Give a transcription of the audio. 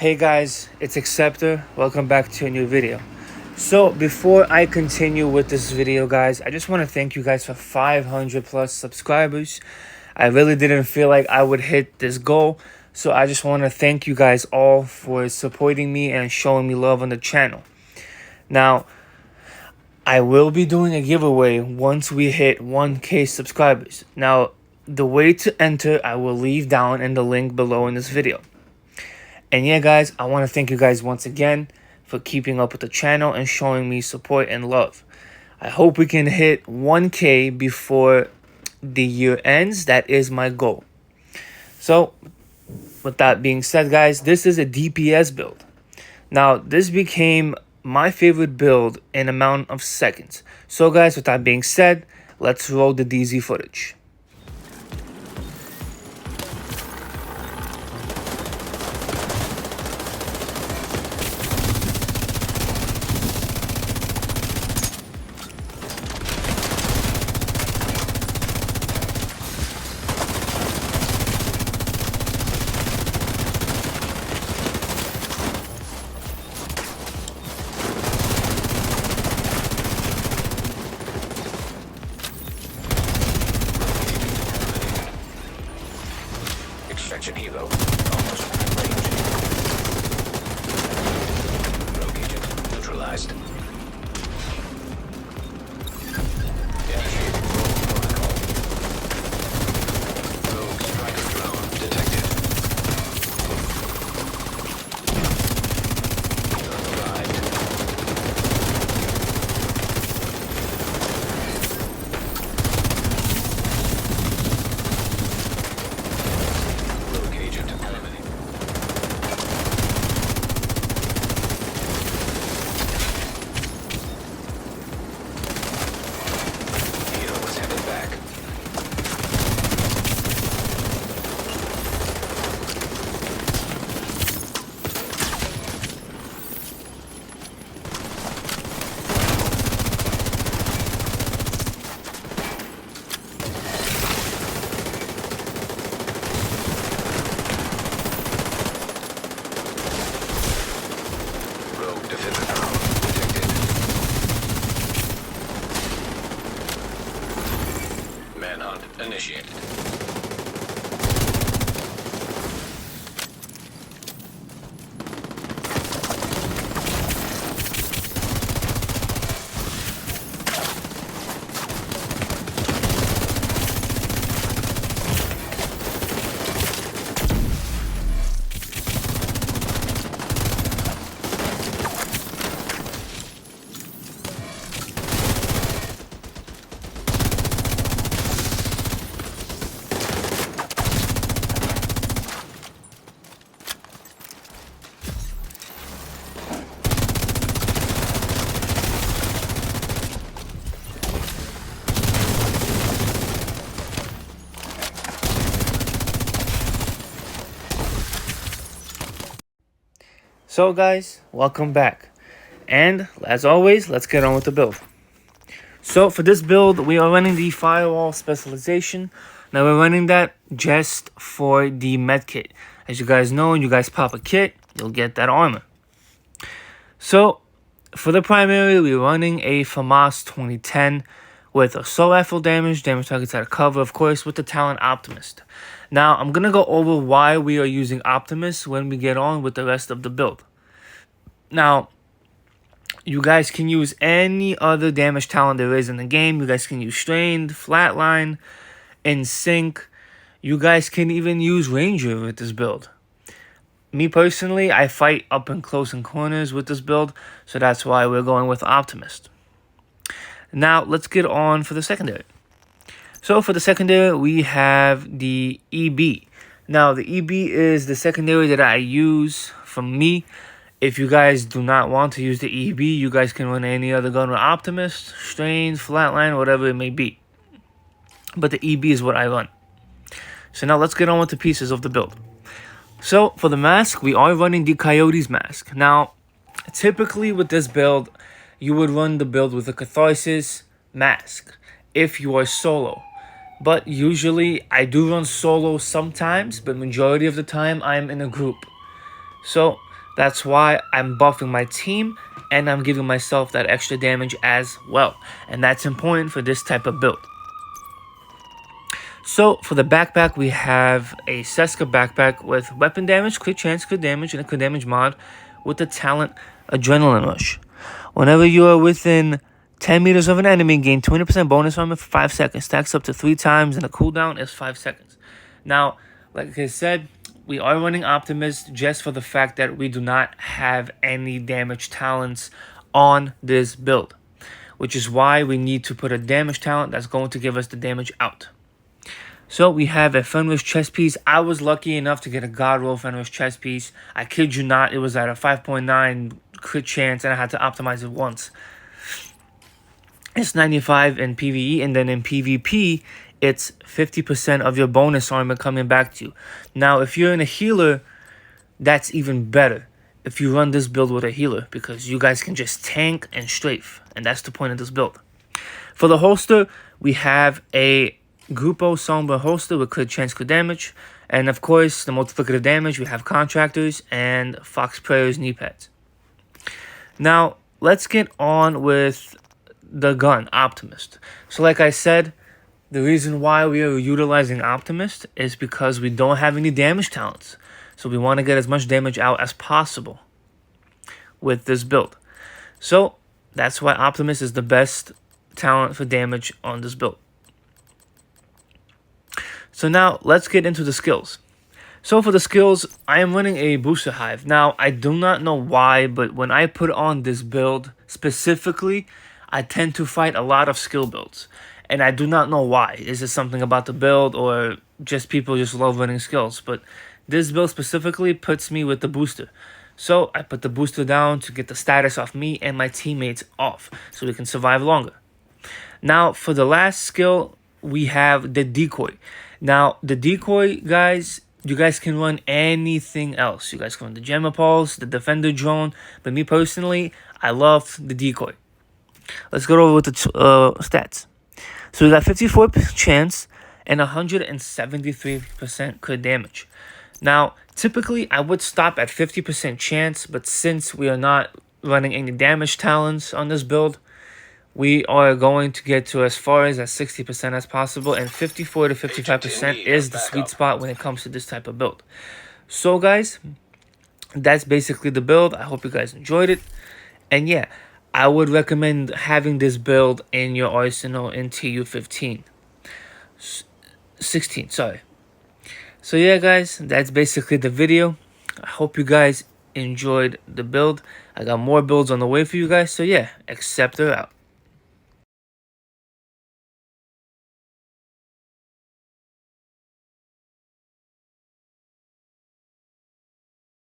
Hey guys, it's Acceptor. Welcome back to a new video. So before I continue with this video, guys, I just want to thank you guys for 500 plus subscribers. I really didn't feel like I would hit this goal, so I just want to thank you guys all for supporting me and showing me love on the channel. Now, I will be doing a giveaway once we hit 1K subscribers. Now, the way to enter, I will leave down in the link below in this video. And yeah, guys, I want to thank you guys once again for keeping up with the channel and showing me support and love. I hope we can hit 1K before the year ends. That is my goal. So, with that being said, guys, this is a DPS build. Now, this became my favorite build in amount of seconds. So, guys, with that being said, let's roll the DZ footage. Extraction helo, almost within range. Rogue agent neutralized. Initiating rogue protocol. Rogue striker drone detected. Drone arrived. Manhunt initiated. So guys, welcome back. And as always, let's get on with the build. So for this build, we are running the firewall specialization. Now we're running that just for the med kit. As you guys know, you guys pop a kit, you'll get that armor. So for the primary, we're running a FAMAS 2010 with assault rifle damage targets out of cover, of course, with the talent Optimist. Now, I'm going to go over why we are using Optimist when we get on with the rest of the build. Now, you guys can use any other damage talent there is in the game. You guys can use Strained, Flatline, In Sync. You guys can even use Ranger with this build. Me personally, I fight up and close and corners with this build, so that's why we're going with Optimist. Now, let's get on for the secondary. So for the secondary, we have the EB. Now, the EB is the secondary that I use from me. If you guys do not want to use the EB, you guys can run any other gun with Optimist, Strains, Flatline, whatever it may be. But the EB is what I run. So now let's get on with the pieces of the build. So for the mask, we are running the Coyotes mask. Now, typically with this build, you would run the build with a Catharsis mask if you are solo. But usually, I do run solo sometimes, but majority of the time, I'm in a group. So, That's why I'm buffing my team and I'm giving myself that extra damage as well. And that's important for this type of build. So for the backpack, we have a Seska backpack with weapon damage, crit chance, crit damage, and a crit damage mod with the talent Adrenaline Rush. Whenever you are within 10 meters of an enemy, gain 20% bonus armor for 5 seconds. Stacks up to 3 times, and the cooldown is 5 seconds. Now, like I said, we are running Optimist just for the fact that we do not have any damage talents on this build, which is why we need to put a damage talent that's going to give us the damage out. So we have a Fenris chest piece. I was lucky enough to get a God Roll Fenris chest piece. I kid you not, it was at a 5.9 crit chance, and I had to optimize it once. It's 95 in PvE, and then in PvP, it's 50% of your bonus armor coming back to you. Now, if you're in a healer, that's even better if you run this build with a healer, because you guys can just tank and strafe, and that's the point of this build. For the holster, we have a Grupo Sombra holster with crit chance, crit damage, and of course, the multiplicative damage, we have Contractors and Fox Prayers knee pads. Now, let's get on with the gun, Optimist. So like I said, the reason why we are utilizing Optimist is because we don't have any damage talents. So we want to get as much damage out as possible with this build. So that's why Optimist is the best talent for damage on this build. So now let's get into the skills. So for the skills, I am running a Booster Hive. Now, I do not know why, but when I put on this build specifically, I tend to fight a lot of skill builds. And I do not know why. Is it something about the build, or just people just love running skills? But this build specifically puts me with the booster. So I put the booster down to get the status off me and my teammates off, so we can survive longer. Now, for the last skill, we have the Decoy. Now, the Decoy, guys, you guys can run anything else. You guys can run the Gemma Pulse, the Defender Drone. But me personally, I love the Decoy. Let's go over with the stats. So we got 54 chance and 173% crit damage. Now, typically, I would stop at 50% chance, but since we are not running any damage talents on this build, we are going to get to as far as 60% as possible, and 54 to 55% is the sweet spot when it comes to this type of build. So guys, that's basically the build. I hope you guys enjoyed it. And yeah, I would recommend having this build in your arsenal in TU15. 16, sorry. So yeah guys, that's basically the video. I hope you guys enjoyed the build. I got more builds on the way for you guys. So yeah, Acceptor out.